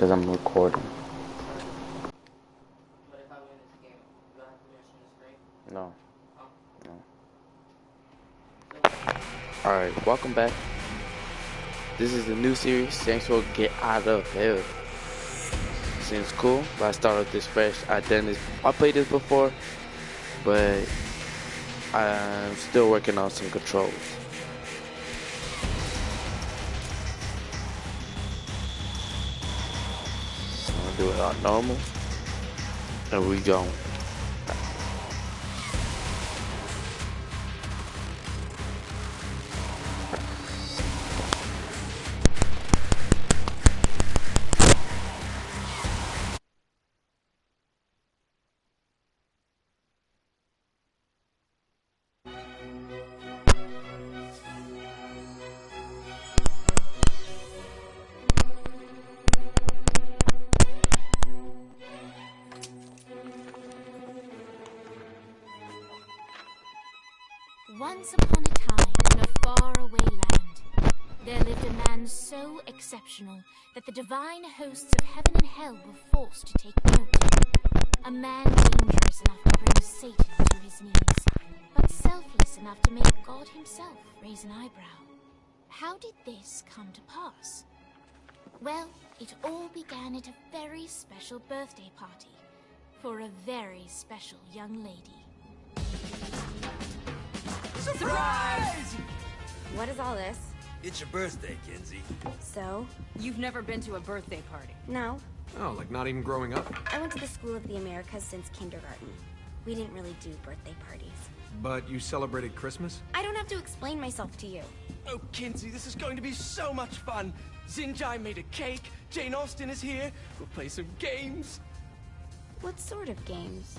Because I'm recording. No. No. Alright, welcome back. This is the new series, Saints Row Get Out of Hell. Seems cool, but I started this fresh. I played this before, but I'm still working on some controls. I'm gonna do it on normal. And we go. Once upon a time, in a faraway land, there lived a man so exceptional that the divine hosts of heaven and hell were forced to take note. A man dangerous enough to bring Satan to his knees, but selfless enough to make God himself raise an eyebrow. How did this come to pass? Well, it all began at a very special birthday party for a very special young lady. Surprise! What is all this? It's your birthday, Kinsey. So? You've never been to a birthday party? No. Oh, like not even growing up? I went to the School of the Americas since kindergarten. We didn't really do birthday parties. But you celebrated Christmas? I don't have to explain myself to you. Oh, Kinsey, this is going to be so much fun. Zinjai made a cake, Jane Austen is here, we'll play some games. What sort of games?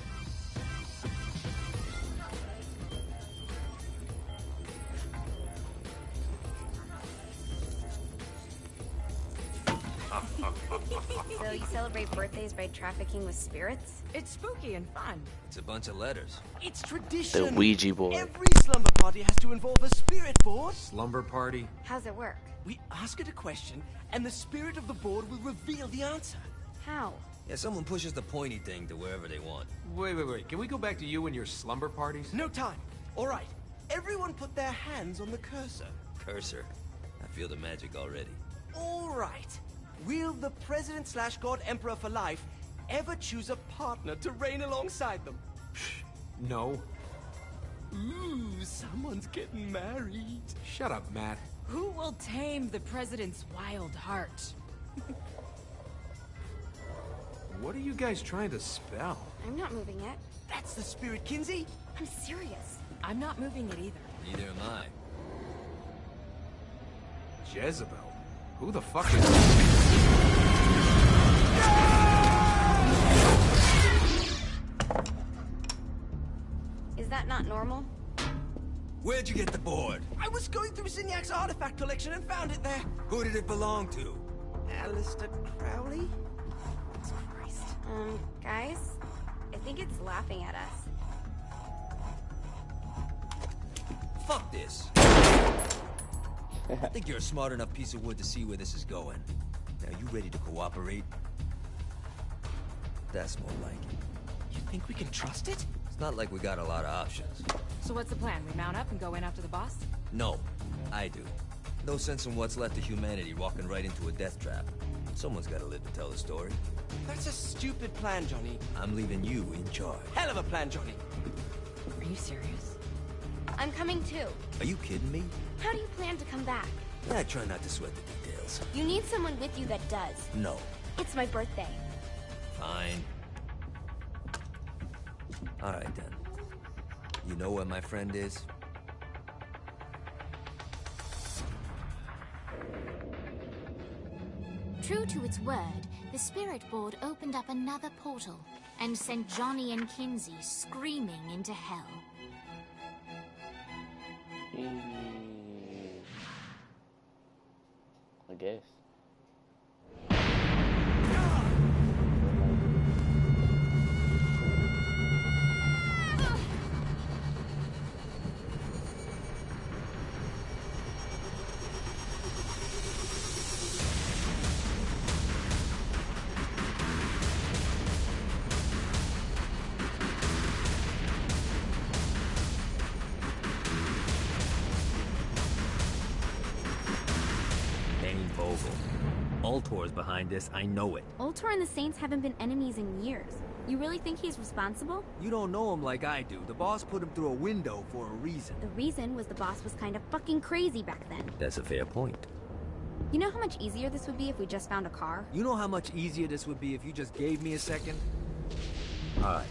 So you celebrate birthdays by trafficking with spirits? It's spooky and fun. It's a bunch of letters. It's tradition. The Ouija board. Every slumber party has to involve a spirit board. Slumber party? How's it work? We ask it a question, and the spirit of the board will reveal the answer. How? Yeah, someone pushes the pointy thing to wherever they want. Wait. Can we go back to you and your slumber parties? No time. All right. Everyone put their hands on the cursor. Cursor. I feel the magic already. All right. Will the President/God Emperor for life ever choose a partner to reign alongside them? No. Ooh, someone's getting married. Shut up, Matt. Who will tame the president's wild heart? What are you guys trying to spell? I'm not moving it. That's the spirit, Kinsey. I'm serious. I'm not moving it either. Neither am I. Jezebel? Who the fuck is... Is that not normal? Where'd you get the board? I was going through Zinyak's artifact collection and found it there. Who did it belong to? Alistair Crowley? Christ. Guys? I think it's laughing at us. Fuck this. I think you're a smart enough piece of wood to see where this is going. Now, you ready to cooperate? That's more like it. You think we can trust it? It's not like we got a lot of options. So what's the plan? We mount up and go in after the boss? No, I do. No sense in what's left of humanity walking right into a death trap. Someone's gotta live to tell the story. That's a stupid plan, Johnny. I'm leaving you in charge. Hell of a plan, Johnny. Are you serious? I'm coming too. Are you kidding me? How do you plan to come back? I try not to sweat the details. You need someone with you that does. No. It's my birthday. Fine. Alright then. You know where my friend is? True to its word, the spirit board opened up another portal and sent Johnny and Kinsey screaming into hell. I guess. Ultor's behind this, I know it. Ultor and the Saints haven't been enemies in years. You really think he's responsible? You don't know him like I do. The boss put him through a window for a reason. The reason was the boss was kind of fucking crazy back then. That's a fair point. You know how much easier this would be if we just found a car? You know how much easier this would be if you just gave me a second? Alright.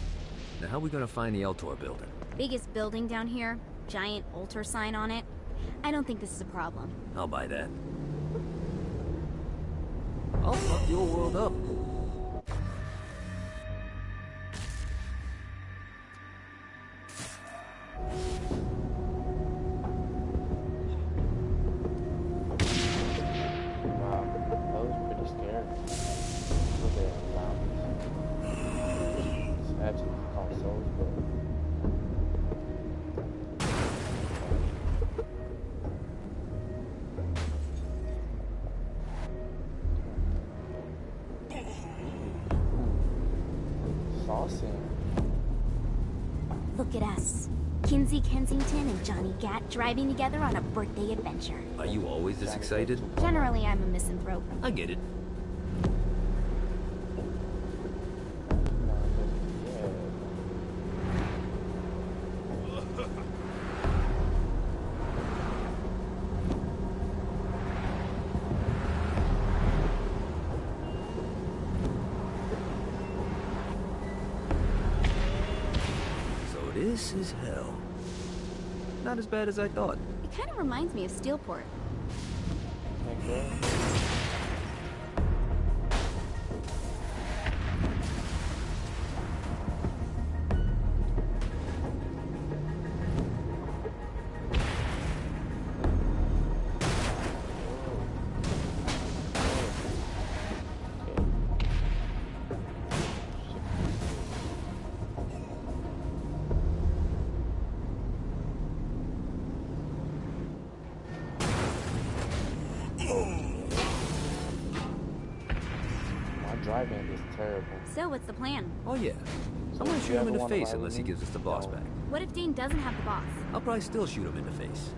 Now how are we gonna find the Ultor building? Biggest building down here, giant Ultor sign on it. I don't think this is a problem. I'll buy that. I'll fuck your world up. Wow, that was pretty scary. Look at zombies. It's actually called Souls, but saucy. Look at us. Kinsey Kensington and Johnny Gat driving together on a birthday adventure. Are you always this excited? Generally, I'm a misanthrope. I get it. So this is hell. Not as bad as I thought. It kind of reminds me of Steelport. Okay. Driving is terrible. So, what's the plan? Oh yeah. I'm gonna shoot him in the face unless he gives us the boss back. What if Dane doesn't have the boss? I'll probably still shoot him in the face.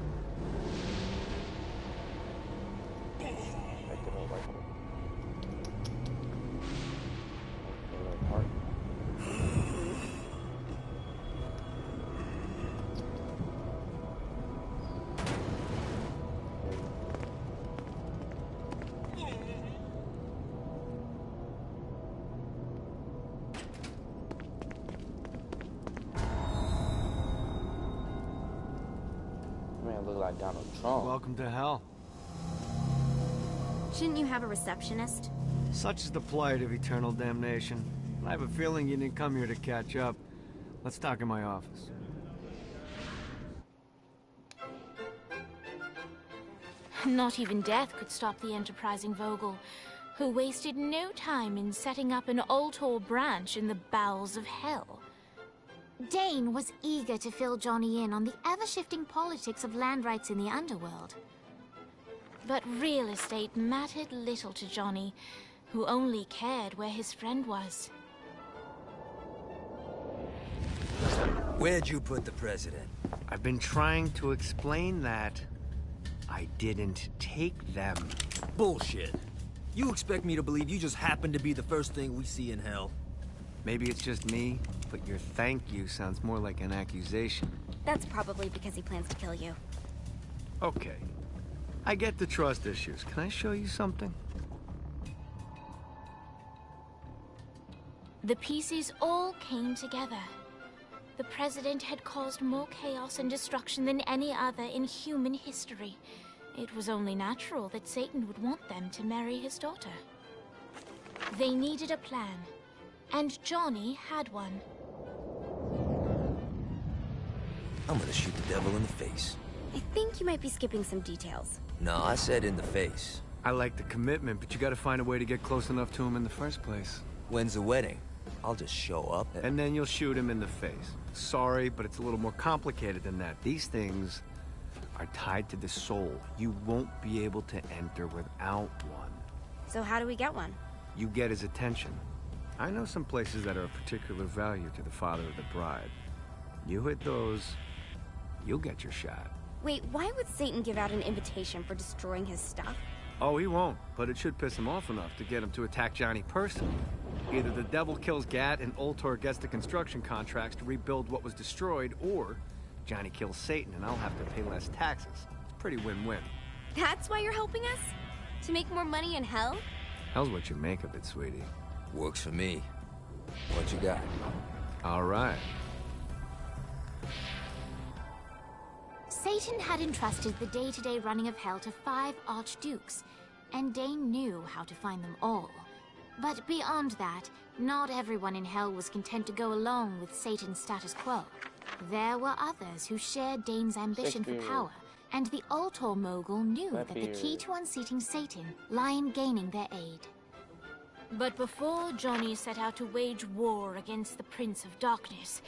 Man, look like Donald Trump. Welcome to hell. Shouldn't you have a receptionist? Such is the plight of eternal damnation. I have a feeling you didn't come here to catch up. Let's talk in my office. Not even death could stop the enterprising Vogel, who wasted no time in setting up an Ultor branch in the bowels of hell. Dane was eager to fill Johnny in on the ever-shifting politics of land rights in the underworld. But real estate mattered little to Johnny, who only cared where his friend was. Where'd you put the president? I've been trying to explain that. I didn't take them. Bullshit. You expect me to believe you just happened to be the first thing we see in hell? Maybe it's just me, but your thank you sounds more like an accusation. That's probably because he plans to kill you. Okay. I get the trust issues. Can I show you something? The pieces all came together. The president had caused more chaos and destruction than any other in human history. It was only natural that Satan would want them to marry his daughter. They needed a plan, and Johnny had one. I'm gonna shoot the devil in the face. I think you might be skipping some details. No, I said in the face. I like the commitment, but you gotta find a way to get close enough to him in the first place. When's the wedding? I'll just show up And then you'll shoot him in the face. Sorry, but it's a little more complicated than that. These things are tied to the soul. You won't be able to enter without one. So how do we get one? You get his attention. I know some places that are of particular value to the father of the bride. You hit those, you'll get your shot. Wait, why would Satan give out an invitation for destroying his stuff? Oh, he won't, but it should piss him off enough to get him to attack Johnny personally. Either the devil kills Gat and Ultor gets the construction contracts to rebuild what was destroyed, or Johnny kills Satan and I'll have to pay less taxes. It's pretty win-win. That's why you're helping us? To make more money in hell? Hell's what you make of it, sweetie. Works for me. What you got? All right. Satan had entrusted the day-to-day running of Hell to 5 archdukes, and Dane knew how to find them all. But beyond that, not everyone in Hell was content to go along with Satan's status quo. There were others who shared Dane's ambition for power, and the Ultor mogul knew that the key to unseating Satan lay in gaining their aid. But before Johnny set out to wage war against the Prince of Darkness,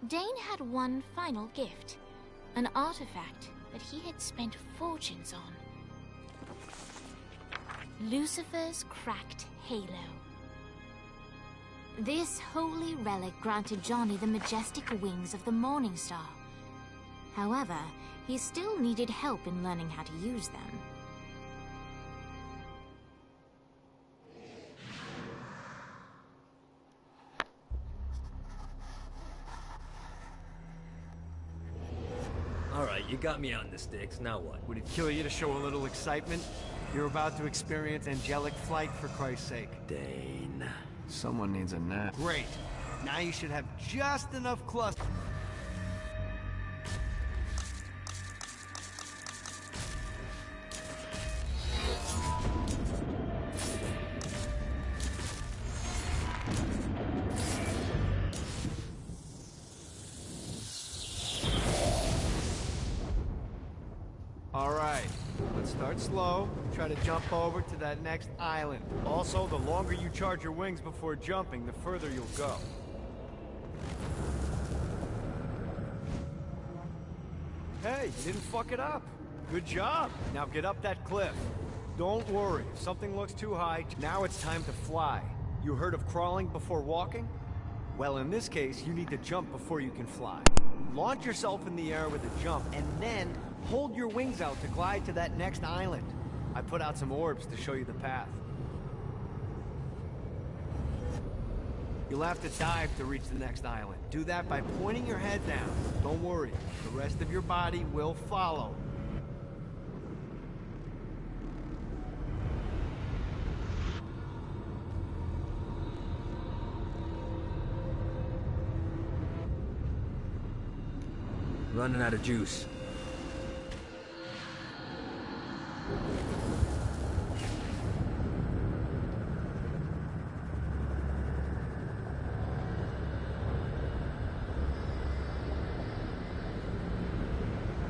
Dane had one final gift. An artifact that he had spent fortunes on. Lucifer's cracked halo. This holy relic granted Johnny the majestic wings of the Morning Star. However, he still needed help in learning how to use them. Alright, you got me on the sticks, now what? Would it kill you to show a little excitement? You're about to experience angelic flight, for Christ's sake. Dane. Someone needs a nap. Great. Now you should have just enough cluster. All right, let's start slow. Try to jump over to that next island. Also, the longer you charge your wings before jumping, the further you'll go. Hey, you didn't fuck it up. Good job. Now get up that cliff. Don't worry, if something looks too high, now it's time to fly. You heard of crawling before walking? Well, in this case, you need to jump before you can fly. Launch yourself in the air with a jump, and then hold your wings out to glide to that next island. I put out some orbs to show you the path. You'll have to dive to reach the next island. Do that by pointing your head down. Don't worry, the rest of your body will follow. Running out of juice.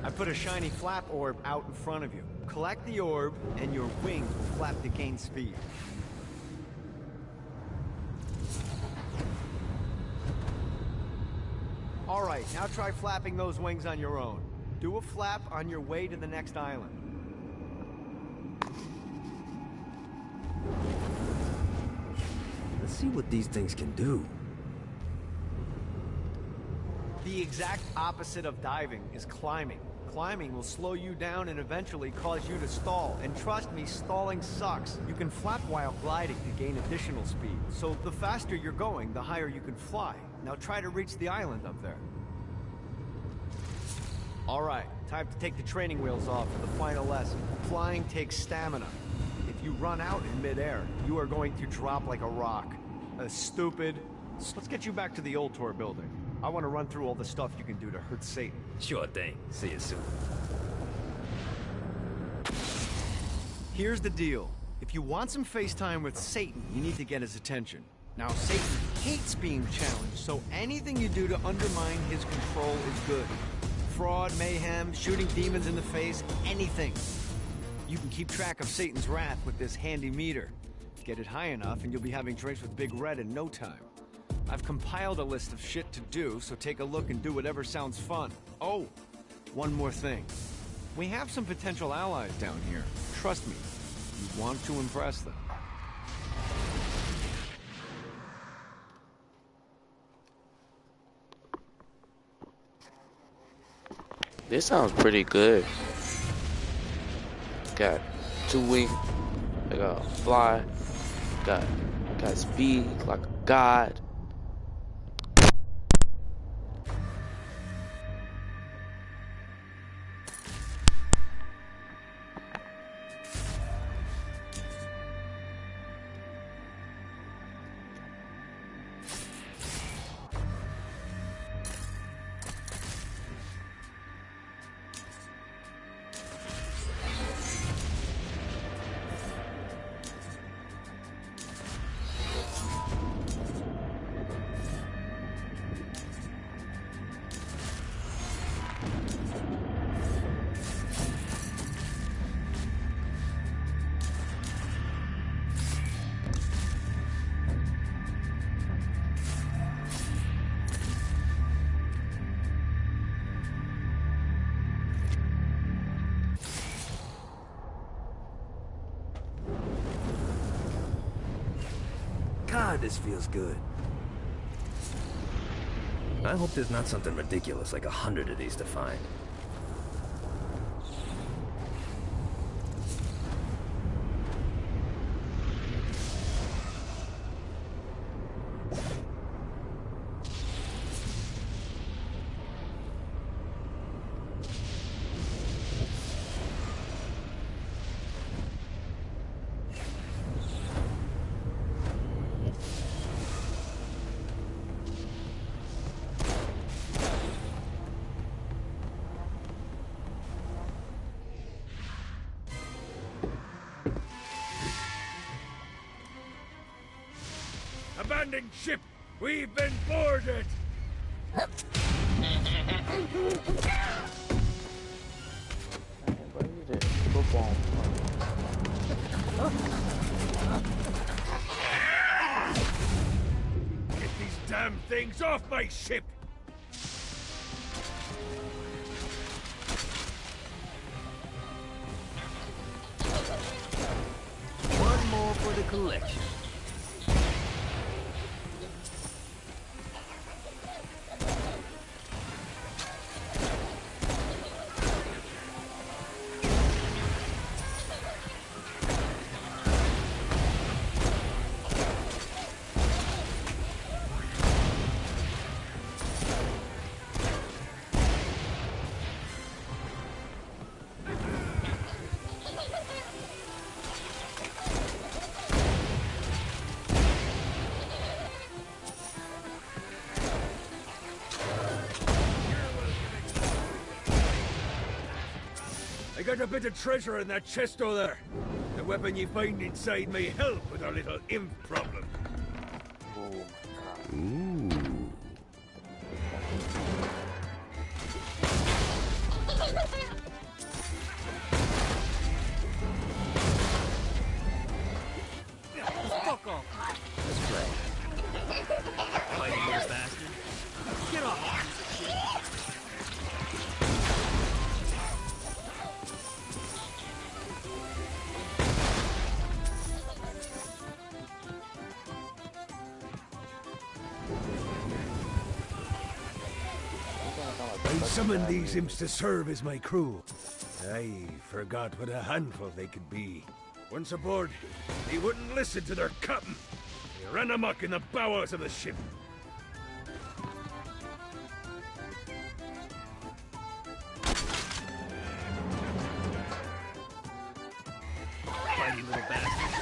I put a shiny flap orb out in front of you. Collect the orb, and your wings will flap to gain speed. All right, now try flapping those wings on your own. Do a flap on your way to the next island. Let's see what these things can do. The exact opposite of diving is climbing. Climbing will slow you down and eventually cause you to stall. And trust me, stalling sucks. You can flap while gliding to gain additional speed. So the faster you're going, the higher you can fly. Now try to reach the island up there. All right, time to take the training wheels off for the final lesson. Flying takes stamina. If you run out in midair, you are going to drop like a rock. Stupid. Let's get you back to the Ultor building. I want to run through all the stuff you can do to hurt Satan. Sure thing. See you soon. Here's the deal. If you want some FaceTime with Satan, you need to get his attention. Now, Satan hates being challenged, so anything you do to undermine his control is good. Fraud, mayhem, shooting demons in the face, anything. You can keep track of Satan's wrath with this handy meter. Get it high enough and you'll be having drinks with Big Red in no time. I've compiled a list of shit to do, so take a look and do whatever sounds fun. Oh, one more thing. We have some potential allies down here. Trust me, you want to impress them. This sounds pretty good. Got 2 wings. I gotta fly. Got speed like a god. God, this feels good. I hope there's not something ridiculous like 100 of these to find. Abandoned ship! We've been boarded! Get these damn things off my ship! One more for the collection. I got a bit of treasure in that chest over there. The weapon you find inside may help with our little imp problem. Ooh. Fuck off. Let's play. Fighting little bastard. Get off. I summoned these imps to serve as my crew. I forgot what a handful they could be. Once aboard, they wouldn't listen to their captain. They ran amok in the bowels of the ship. Fighting little bastard.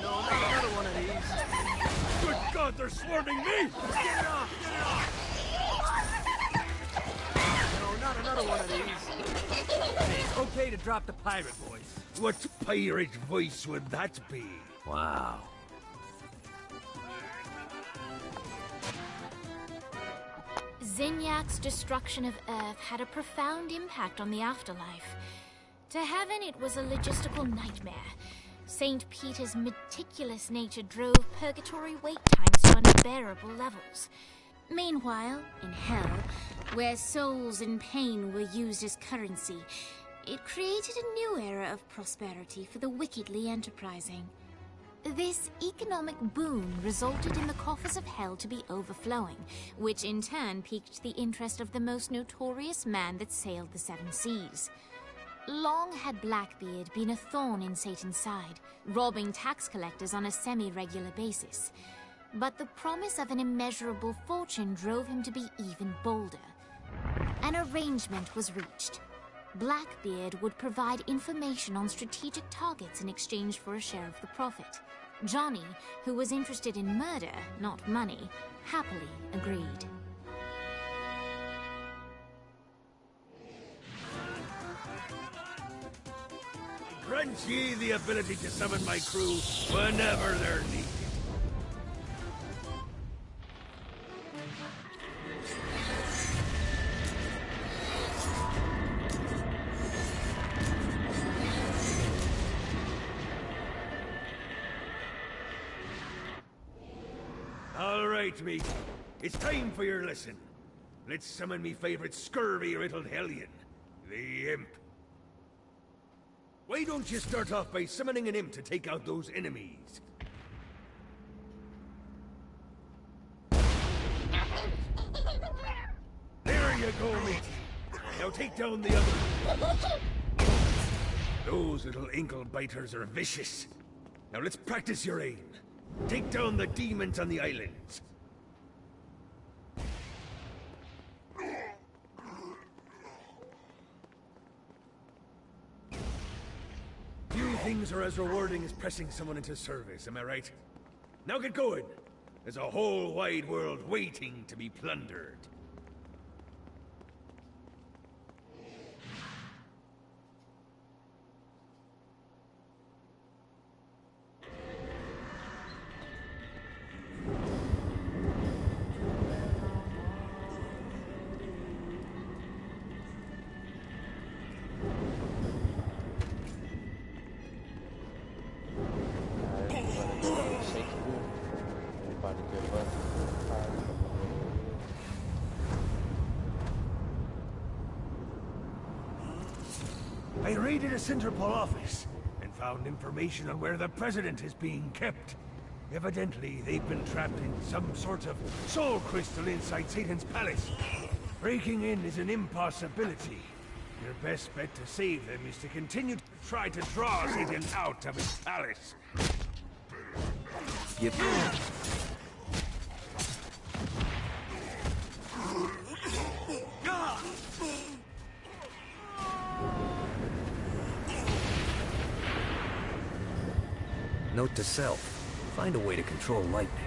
No, not another one of these. Good God, they're swarming me! Get it off! Get it off! No, not another one of these. Hey, it's okay to drop the pirate voice. What pirate voice would that be? Wow. Zinyak's destruction of Earth had a profound impact on the afterlife. To heaven, it was a logistical nightmare. St. Peter's meticulous nature drove purgatory wait times to unbearable levels. Meanwhile, in hell, where souls in pain were used as currency, it created a new era of prosperity for the wickedly enterprising. This economic boon resulted in the coffers of hell to be overflowing, which in turn piqued the interest of the most notorious man that sailed the seven seas. Long had Blackbeard been a thorn in Satan's side, robbing tax collectors on a semi-regular basis. But the promise of an immeasurable fortune drove him to be even bolder. An arrangement was reached. Blackbeard would provide information on strategic targets in exchange for a share of the profit. Johnny, who was interested in murder, not money, happily agreed. Grant ye the ability to summon my crew whenever they're needed. All right, mate. It's time for your lesson. Let's summon me favorite scurvy-riddled hellion, the Imp. Why don't you start off by summoning an imp to take out those enemies? There you go, mate. Now take down the others. Those little inkle biters are vicious. Now let's practice your aim. Take down the demons on the islands. Few things are as rewarding as pressing someone into service, am I right? Now get going. There's a whole wide world waiting to be plundered. I raided a Sinterpol office and found information on where the President is being kept. Evidently, they've been trapped in some sort of soul crystal inside Satan's palace. Breaking in is an impossibility. Your best bet to save them is to continue to try to draw Satan out of his palace. Yep. Note to self, find a way to control lightning.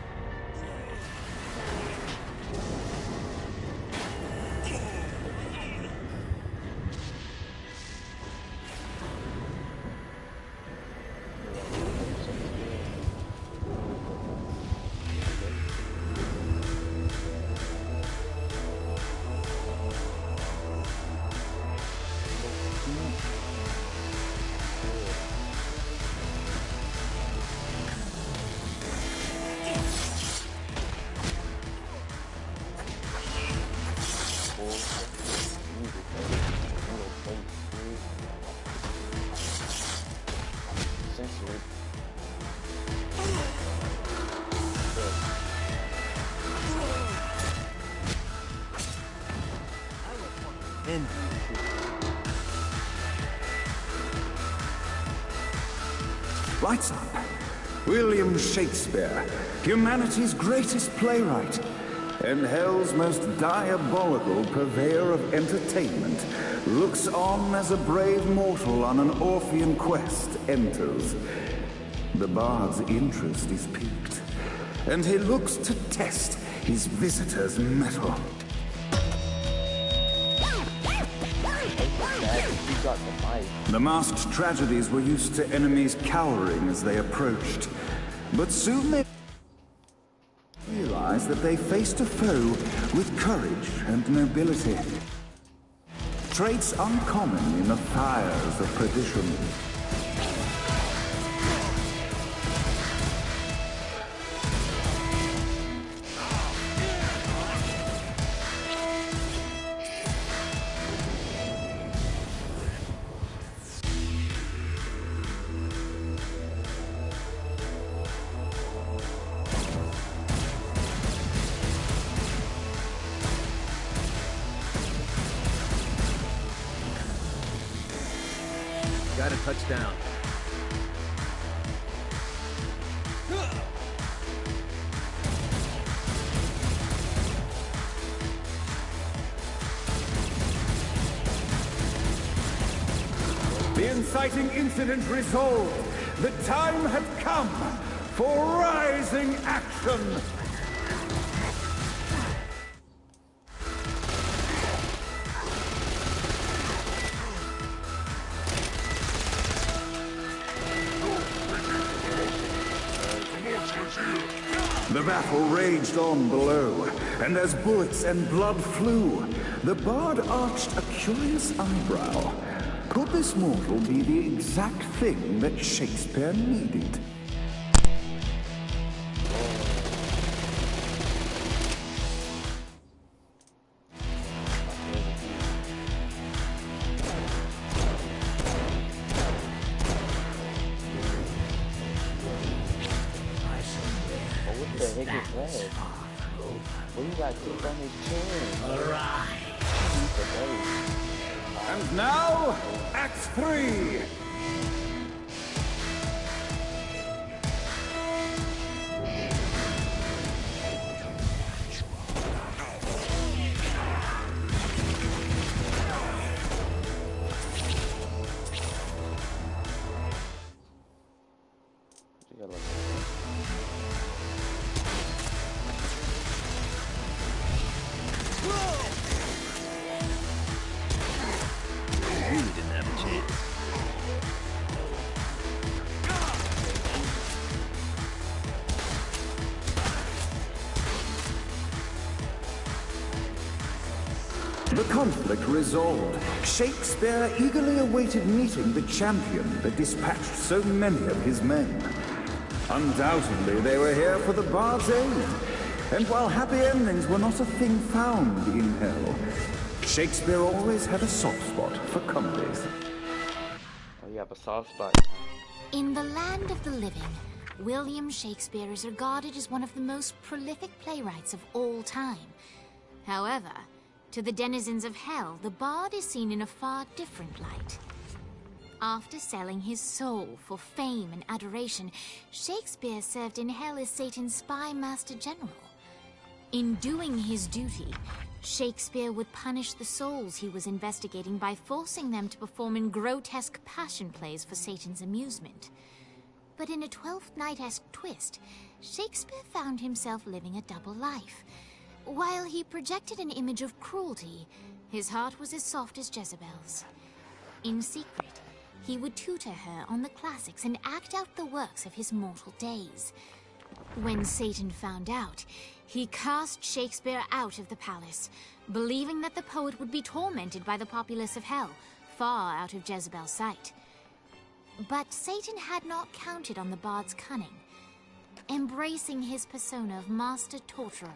Lights up. William Shakespeare, humanity's greatest playwright, and hell's most diabolical purveyor of entertainment, looks on as a brave mortal on an Orphean quest enters. The bard's interest is piqued, and he looks to test his visitor's mettle. The masked tragedies were used to enemies cowering as they approached, but soon they realized that they faced a foe with courage and nobility. Traits uncommon in the fires of perdition. Got a touchdown. The inciting incident resolved. The time had come for rising action. The battle raged on below, and as bullets and blood flew, the bard arched a curious eyebrow. Could this mortal be the exact thing that Shakespeare needed? And now, Act 3! The conflict resolved. Shakespeare eagerly awaited meeting the champion that dispatched so many of his men. Undoubtedly, they were here for the bard's aid. And while happy endings were not a thing found in hell, Shakespeare always had a soft spot for comedies. Oh, you have a soft spot. In the land of the living, William Shakespeare is regarded as one of the most prolific playwrights of all time. However, to the denizens of hell, the bard is seen in a far different light. After selling his soul for fame and adoration, Shakespeare served in hell as Satan's spy master general. In doing his duty, Shakespeare would punish the souls he was investigating by forcing them to perform in grotesque passion plays for Satan's amusement. But in a Twelfth Night-esque twist, Shakespeare found himself living a double life. While he projected an image of cruelty, his heart was as soft as Jezebel's. In secret, he would tutor her on the classics and act out the works of his mortal days. When Satan found out, he cast Shakespeare out of the palace, believing that the poet would be tormented by the populace of hell, far out of Jezebel's sight. But Satan had not counted on the bard's cunning. Embracing his persona of master torturer,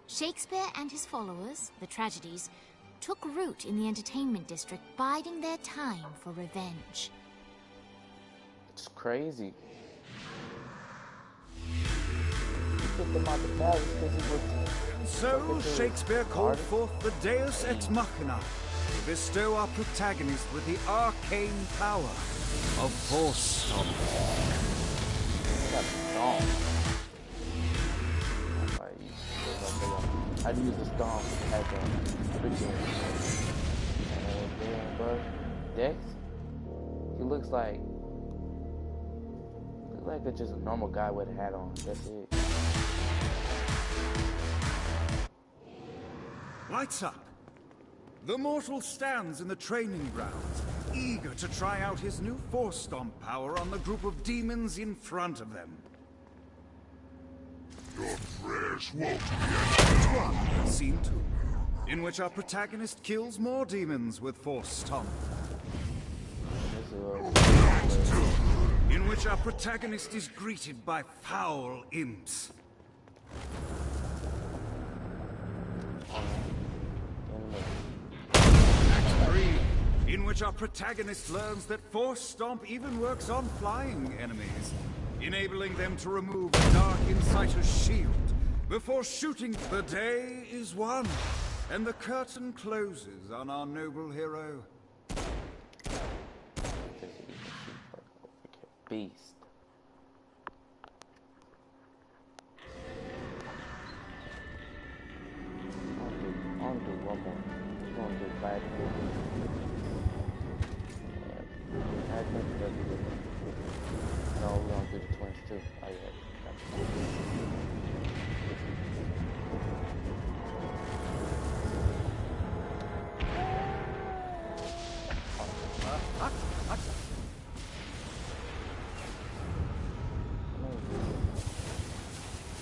Shakespeare and his followers, the tragedies, took root in the entertainment district, biding their time for revenge. It's crazy. He took them out the palace because he was... And so Shakespeare called forth the Deus Ex Machina to bestow our protagonist with the arcane power of Force Stomp. I'd use a stomp as a freaking bro. Dex? He looks like just a normal guy with a hat on. That's it. Lights up. The mortal stands in the training grounds, eager to try out his new Force Stomp power on the group of demons in front of them. Your prayers won't be Scene 2, in which our protagonist kills more demons with Force Stomp. In which our protagonist is greeted by foul imps. Act 3, in which our protagonist learns that Force Stomp even works on flying enemies, enabling them to remove a Dark Inciter's shield before shooting. The day is won, and the curtain closes on our noble hero. beast. I'll do one more. We're gonna do Vladimir. No, we're gonna do the twins too. Oh yeah.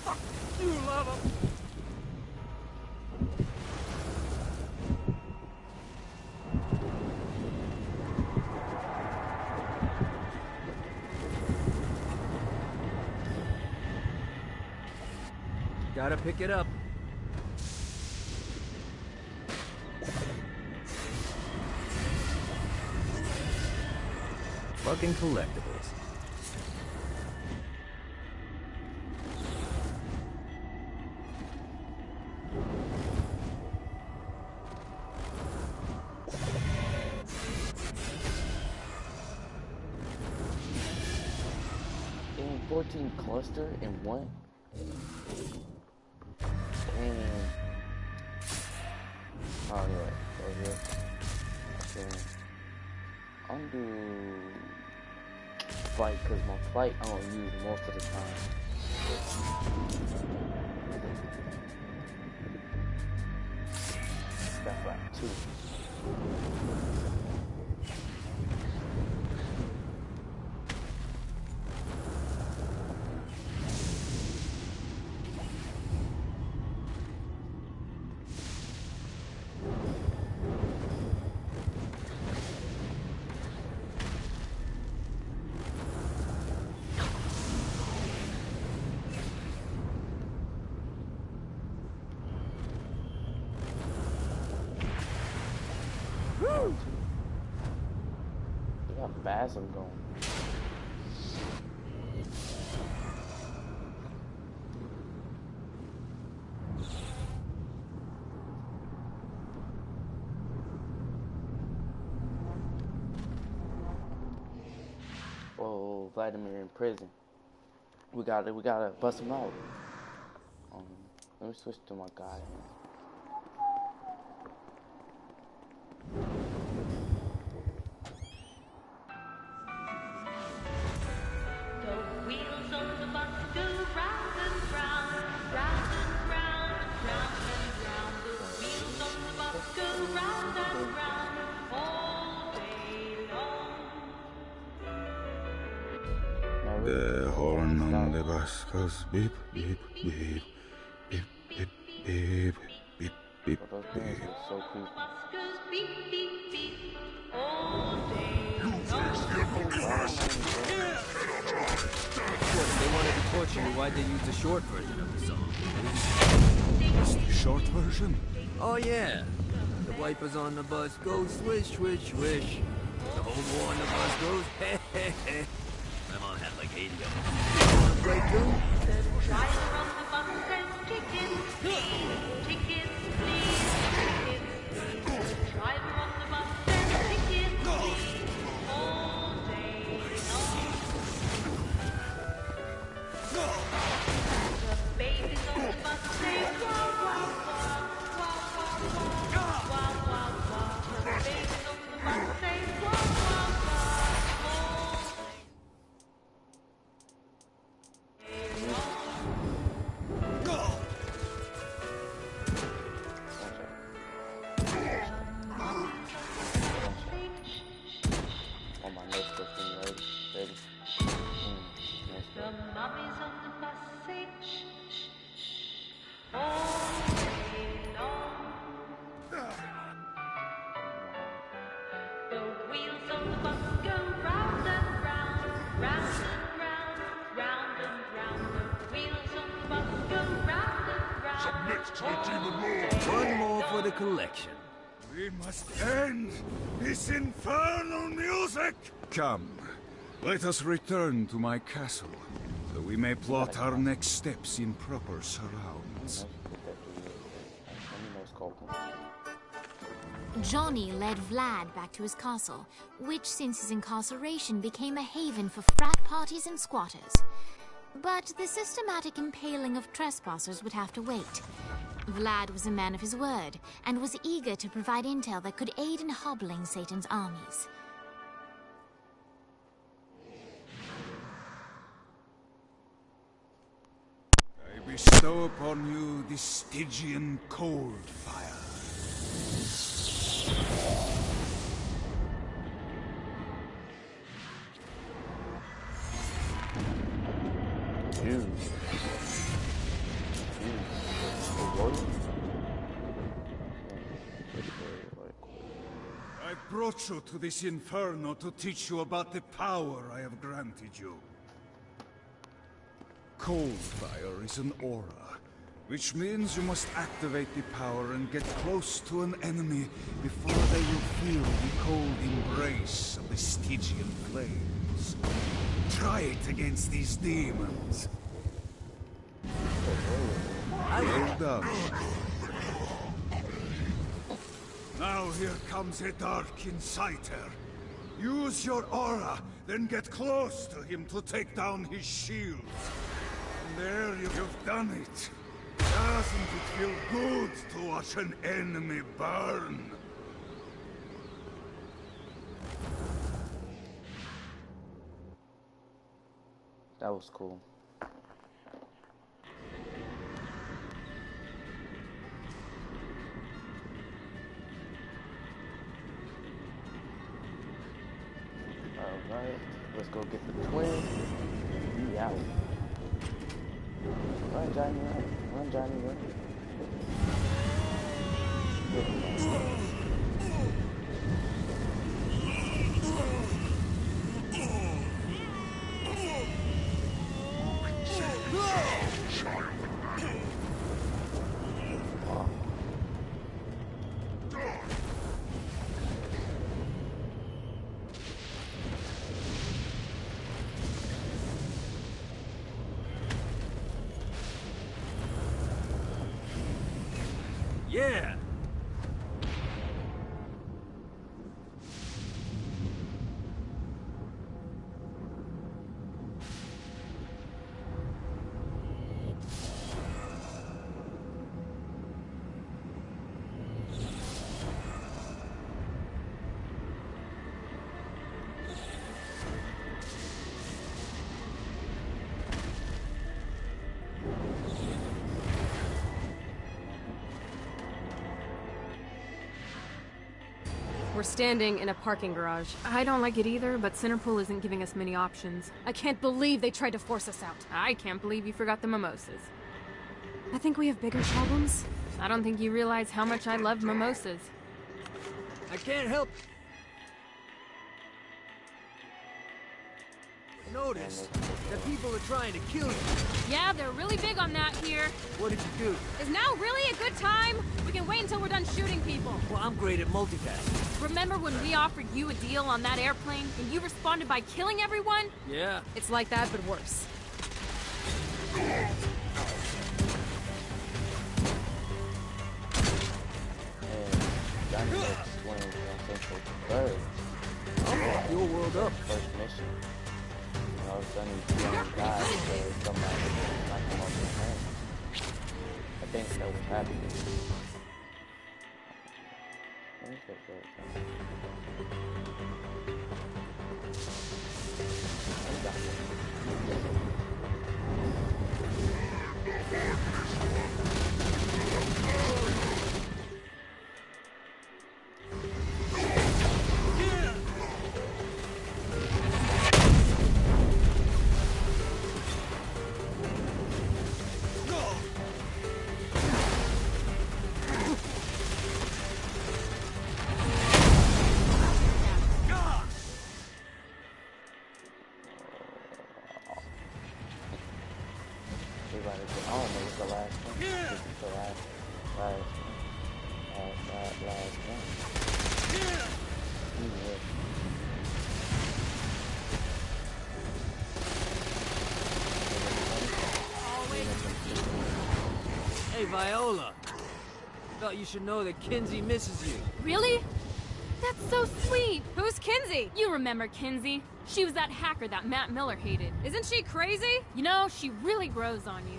Fuck you, lava! Gotta pick it up. Fucking collectibles. Getting 14 cluster in one. Damn. Oh yeah, right here. Okay. Undo flight, cause my flight I don't use most of the time. That's right, 2. Look how fast I'm going. Whoa, Vladimir in prison. We gotta bust him out. Let me switch to my guy. The horn on the bus goes beep, beep, beep, beep, beep, beep, beep, beep, beep. So creepy. They wanted to torture you. Why'd they use the short version of the song? It's the short version? Oh yeah. The wipers on the bus go swish, swish, swish. The whole war on the bus goes hey, hey, hey. My mom had like 80 of them. Right, dude? The driver on the bus says tickets, please, tickets, please, tickets, please. The driver on the bus says tickets, please, all day long. The babies on the bus say wah, wah, wah, wah, wah, wah, wah, wah, wah. The babies on the bus say wah, wah, wah, all On my next thing, ready? The mummies on the bus say shh, shh, shh, all day long. The wheels on the bus go round and round, round and round, round and round. The wheels on the bus go round and round. Submit to the demon lord. One more for the collection. We must end this infernal music! Come, let us return to my castle, so we may plot our next steps in proper surrounds. Johnny led Vlad back to his castle, which since his incarceration became a haven for frat parties and squatters. But the systematic impaling of trespassers would have to wait. Vlad was a man of his word, and was eager to provide intel that could aid in hobbling Satan's armies. I bestow upon you the Stygian cold fire. I brought you to this inferno to teach you about the power I have granted you. Cold fire is an aura, which means you must activate the power and get close to an enemy before they will feel the cold embrace of the Stygian flames. Try it against these demons. Well done. Now here comes a dark inciter. Use your aura, then get close to him to take down his shields. And there you've done it. Doesn't it feel good to watch an enemy burn? That was cool. Alright, let's go get the twin. Be out. Run, Johnny, run. Run, Johnny, run. Yeah! We're standing in a parking garage. I don't like it either, but Centerpool isn't giving us many options. I can't believe they tried to force us out. I can't believe you forgot the mimosas. I think we have bigger problems. I don't think you realize how much I love mimosas. I can't help notice that people are trying to kill you. Yeah, they're really big on that here. What did you do? Is now really a good time? We can wait until we're done shooting people. Well, I'm great at multitasking. Remember when we offered you a deal on that airplane and you responded by killing everyone? Yeah. It's like that, but worse. And Johnny makes swings on Central third. Oh, your world up. First mission. All of a sudden he's young guy, so somebody knock him off his head. I think that was happening. Let me check that. Hey, Viola. Felt you should know that Kinsey misses you. Really? That's so sweet! Who's Kinsey? You remember Kinsey. She was that hacker that Matt Miller hated. Isn't she crazy? You know, she really grows on you.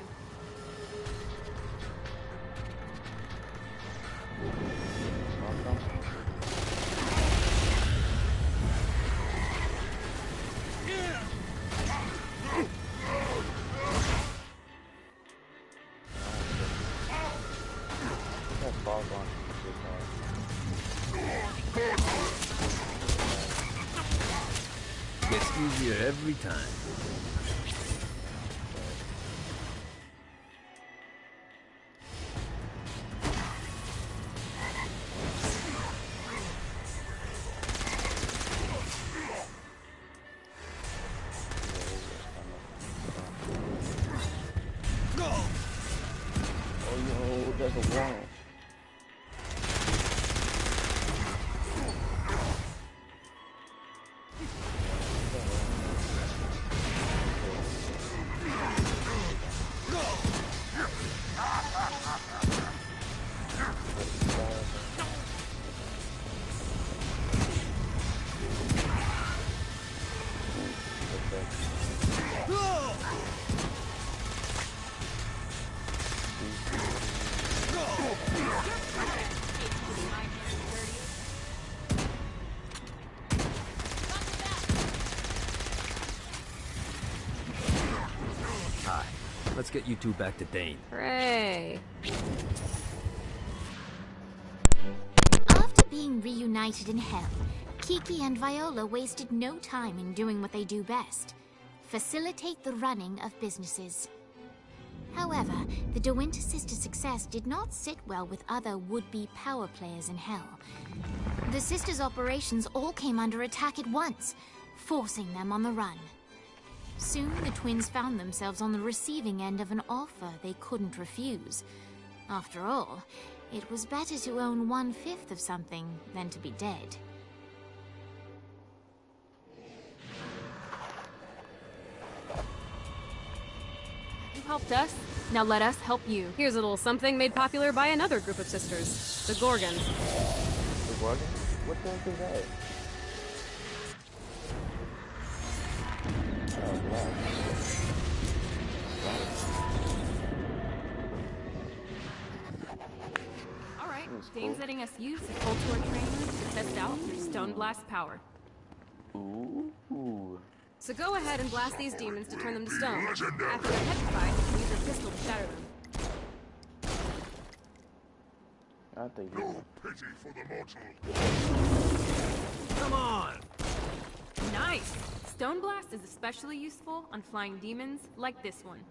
Gets easier every time. Oh no, there's a wall. Hi. Let's get you two back to Dane. Hooray. After being reunited in hell, Kiki and Viola wasted no time in doing what they do best: facilitate the running of businesses. However, the De Winter sisters' success did not sit well with other would-be power players in hell. The sisters' operations all came under attack at once, forcing them on the run. Soon, the twins found themselves on the receiving end of an offer they couldn't refuse. After all, it was better to own 1/5 of something than to be dead. You helped us, now let us help you. Here's a little something made popular by another group of sisters, the Gorgons. The Gorgons? What the heck is that? Oh, wow. Alright, Dane's letting us use the Cultor trainer to test out your Stone Blast power. Ooh. So go ahead and blast these demons to turn them to stone. After they're petrified, use your pistol to shatter them. I think no pity for the mortal. Come on! Nice! Stone Blast is especially useful on flying demons like this one.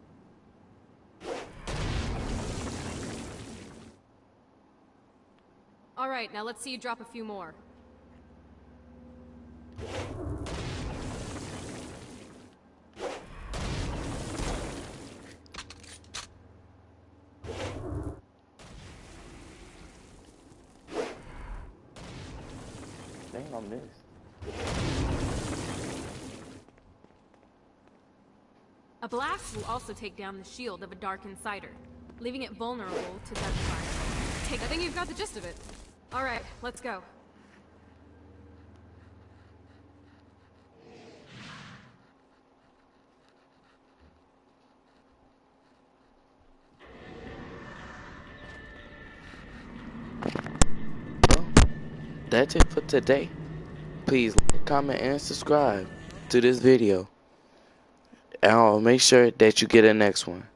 Alright, now let's see you drop a few more. Dang, I missed. A blast will also take down the shield of a Dark Insider, leaving it vulnerable to Death Fire. I think you've got the gist of it. Alright, let's go. Well, that's it for today. Please like, comment, and subscribe to this video. And I'll make sure that you get the next one.